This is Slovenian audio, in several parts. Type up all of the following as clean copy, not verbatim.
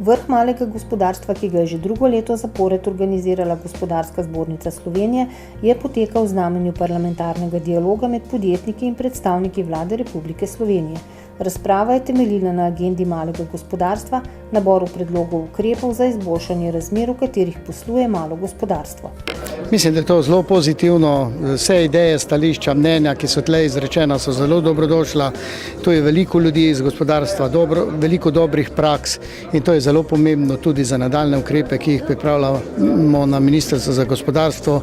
Vrh malega gospodarstva, ki ga je že drugo leto zapored organizirala Gospodarska zbornica Slovenije, je potekal v znamenju parlamentarnega dialoga med podjetniki in predstavniki vlade Republike Slovenije. Razprava je temeljila na agendi malega gospodarstva, naboru predlogov ukrepov za izboljšanje razmer, v katerih posluje malo gospodarstvo. Mislim, da je to zelo pozitivno. Vse ideje, stališča, mnenja, ki so tle izrečena, so zelo dobrodošla. Tu je veliko ljudi iz gospodarstva, veliko dobrih praks in to je zelo pomembno tudi za nadaljne ukrepe, ki jih pripravljamo na Ministrstvu za gospodarstvo.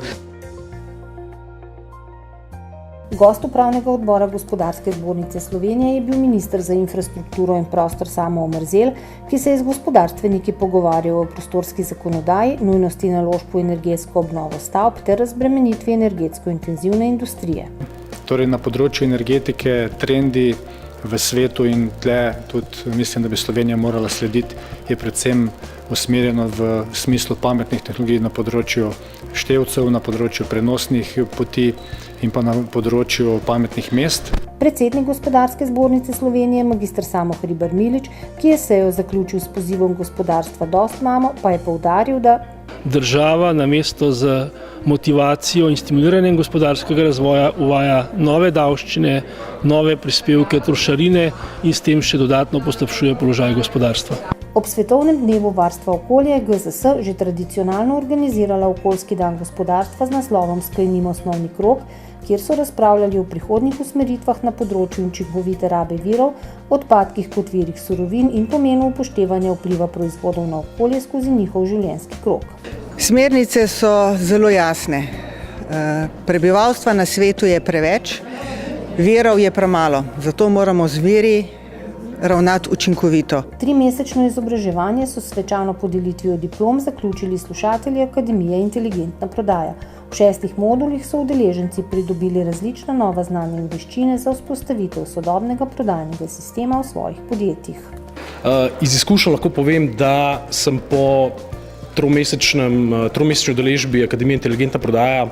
Gost upravnega odbora Gospodarske zbornice Slovenije je bil minister za infrastrukturo in prostor Samo Omerzel, ki se je z gospodarstveniki pogovarjal o prostorski zakonodaji, nujnosti naložb v energetsko obnovo stavb ter razbremenitvi energetsko intenzivne industrije. Torej na področju energetike trendi v svetu in tle tudi mislim, da bi Slovenija morala slediti, je predvsem usmerjeno v smislu pametnih tehnologij na področju števcev, na področju prenosnih poti in pa na področju pametnih mest. Predsednik Gospodarske zbornice Slovenije, magister Samo Hribar Milič, ki je sejo zaključil s pozivom gospodarstva Dost imamo, pa je poudaril, da država namesto z motivacijo in stimuliranjem gospodarskega razvoja uvaja nove davščine, nove prispevke, trošarine in s tem še dodatno poslabšuje položaj gospodarstva. Ob Svetovnem dnevu varstva okolja je GZS že tradicionalno organizirala okoljski dan gospodarstva z naslovom Sklenimo osnovni krog, kjer so razpravljali o prihodnjih usmeritvah na področju učinkovite rabe virov, odpadkih kot virih surovin in pomenu upoštevanja vpliva proizvodov na okolje skozi njihov življenjski krog. Smernice so zelo jasne. Prebivalstva na svetu je preveč, virov je premalo, zato moramo z viri ravnati učinkovito. 3-mesečno izobraževanje so s svečano podelitvijo diplom zaključili slušatelji Akademije Inteligentna prodaja. V 6 modulih so udeleženci pridobili različna nova znanja in veščine za vzpostavitev sodobnega prodajnega sistema v svojih podjetjih. Iz izkušenj lahko povem, da sem po tromesečni udeležbi Akademije Inteligentna prodaja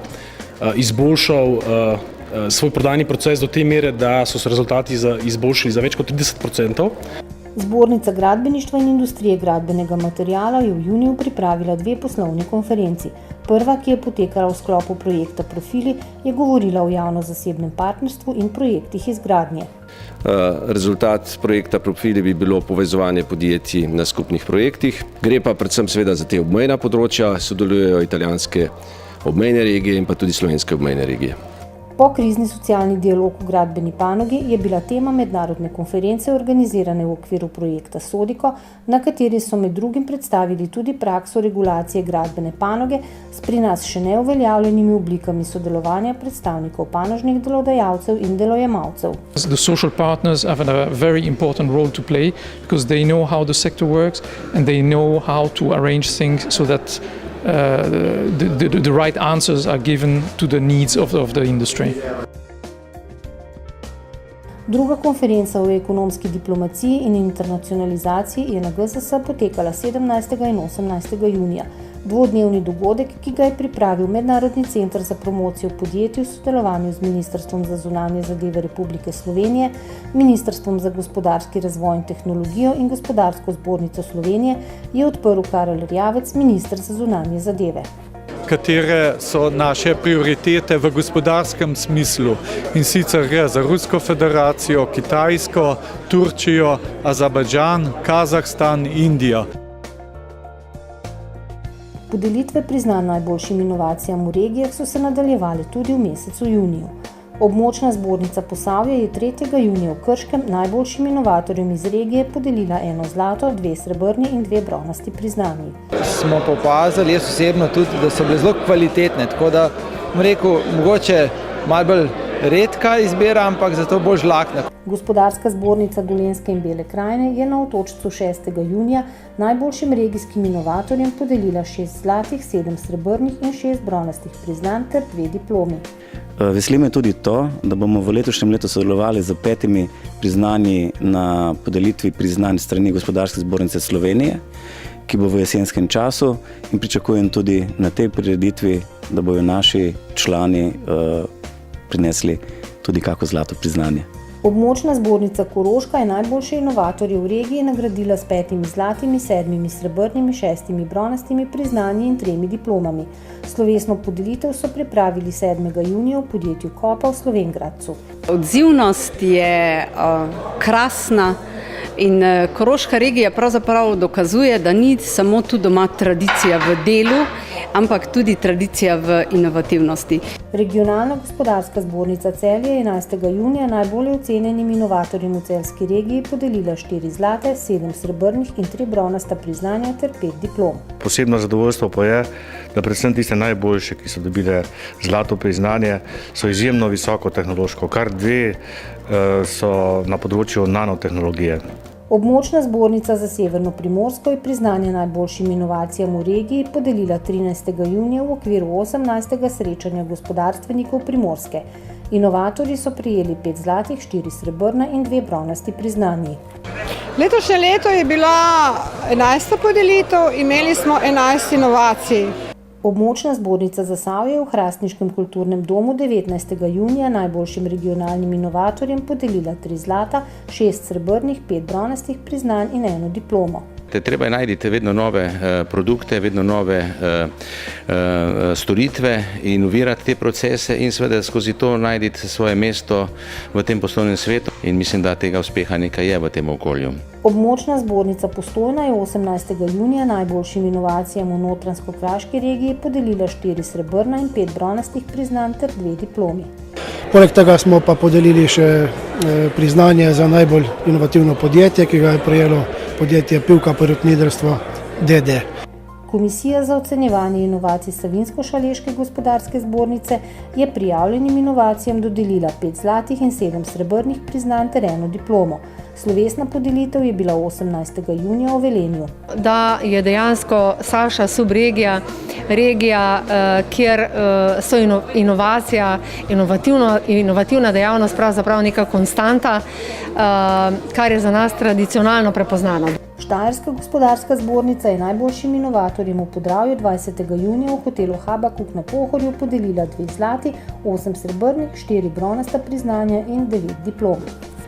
izboljšal svoj prodajni proces do te mere, da so se rezultati izboljšali za več kot 30%. Zbornica gradbeništva in industrije gradbenega materiala je v juniju pripravila 2 poslovni konferenci. Prva, ki je potekala v sklopu projekta Profili, je govorila o javno-zasebnem partnerstvu in projektih izgradnje. Rezultat projekta Profili bi bilo povezovanje podjetij na skupnih projektih. Gre pa predvsem seveda za te obmejna področja, sodelujejo italijanske obmejne regije in pa tudi slovenske obmejne regije. Po krizni socialni dialog v gradbeni panogi je bila tema mednarodne konference organizirane v okviru projekta Sodiko, na kateri so med drugim predstavili tudi prakso regulacije gradbene panoge s pri nas še neuveljavljenimi oblikami sodelovanja predstavnikov panožnih delodajalcev in delojemalcev. The social partners have a very important role to play because they know how the sector works and they know how to arrange things so that the right answers are given to the needs of the industry. Druga konferenca o ekonomski diplomaciji in internacionalizaciji je na GZS potekala 17. in 18. junija. Dvodnevni dogodek, ki ga je pripravil Mednarodni center za promocijo podjetij v sodelovanju z Ministrstvom za zunanje zadeve Republike Slovenije, Ministrstvom za gospodarski razvoj in tehnologijo in Gospodarsko zbornico Slovenije, je odprl Karel Erjavec, minister za zunanje zadeve. Katere so naše prioritete v gospodarskem smislu in sicer gre za Rusko federacijo, Kitajsko, Turčijo, Azerbajdžan, Kazahstan, Indijo. Podelitve priznanj najboljšim inovacijam v regijah so se nadaljevale tudi v mesecu juniju. Območna zbornica Posavje je 3. junija v Krškem najboljšim inovatorjem iz regije podelila 1 zlato, 2 srebrni in 2 bronasti priznanji. Smo pa opazili, jaz osebno tudi, da so bile zelo kvalitetne, tako da bom rekel, mogoče malo bolj redka izbira, ampak zato bolj žlahtna. Gospodarska zbornica Dolenjske in Bele krajine je na Otočcu 6. junija najboljšim regijskim inovatorjem podelila 6 zlatih, 7 srebrnih in 6 bronastih priznanj ter 2 diplomi. Veseli me tudi to, da bomo v letošnjem letu sodelovali z 5 priznanji na podelitvi priznanj strani Gospodarske zbornice Slovenije, ki bo v jesenskem času, in pričakujem tudi na tej prireditvi, da bojo naši člani prinesli tudi kako zlato priznanje. Območna zbornica Koroška je najboljše inovatorje v regiji nagradila s 5 zlatimi, 7 srebrnimi, 6 bronastimi priznanji in 3 diplomami. Slovesno podelitev so pripravili 7. junija v podjetju Kopa v Slovenj Gradcu. Odzivnost je krasna in Koroška regija pravzaprav dokazuje, da ni samo tu doma tradicija v delu, ampak tudi tradicija v inovativnosti. Regionalna gospodarska zbornica Celje je 11. junija najbolje ocenjenim inovatorjem v celjski regiji podelila 4 zlate, 7 srebrnih in 3 bronasta priznanja ter 5 diplom. Posebno zadovoljstvo pa je, da predvsem tiste najboljše, ki so dobile zlato priznanje, so izjemno visoko tehnološko, kar 2 so na področju nanotehnologije. Območna zbornica za Severno Primorsko je priznanje najboljšim inovacijam v regiji podelila 13. junija v okviru 18. srečanja gospodarstvenikov Primorske. Inovatorji so prejeli 5 zlatih, 4 srebrna in 2 bronasti priznanji. Letošnje leto je bila 11. podelitev, imeli smo 11 inovacij. Območna zbornica Zasavje je v Hrastniškem kulturnem domu 19. junija najboljšim regionalnim inovatorjem podelila 3 zlata, 6 srebrnih, 5 bronastih priznanj in 1 diplomo. Treba je najti vedno nove produkte, vedno nove storitve, inovirati te procese in seveda skozi to najti svoje mesto v tem poslovnem svetu in mislim, da tega uspeha nekaj je v tem okolju. Območna zbornica Postojna je 18. junija najboljšim inovacijam v Notranjsko-kraški regiji podelila 4 srebrna in 5 bronastih priznanj ter 2 diplomi. Poleg tega smo pa podelili še priznanje za najbolj inovativno podjetje, ki ga je prejelo podjetje Pivka porotnidarstvo d.d. Komisija za ocenjevanje inovacij Savinjsko-šaleške gospodarske zbornice je prijavljenim inovacijam dodelila 5 zlatih in 7 srebrnih priznanj ter 1 diplomo. Slovesna podelitev je bila 18. junija v Velenju. Da je dejansko Saša subregija, regija, kjer so inovacija, inovativna dejavnost pravzaprav neka konstanta, kar je za nas tradicionalno prepoznano. Štajerska gospodarska zbornica je najboljšim inovatorjem v Podravju 20. junija v hotelu Habakuk na Pohorju podelila 2 zlati, 8 srebrnih, 4 bronasta priznanja in 9 diplom.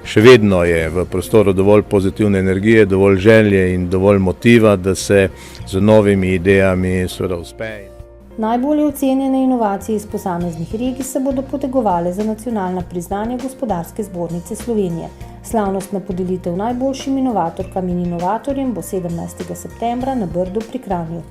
Še vedno je v prostoru dovolj pozitivne energije, dovolj želje in dovolj motiva, da se z novimi idejami seveda uspe. Najbolje ocenjene inovacije iz posameznih regij se bodo potegovale za nacionalna priznanja Gospodarske zbornice Slovenije. Slavnostna podelitev najboljšim inovatorkam in inovatorjem bo 17. septembra na Brdu pri Kranju.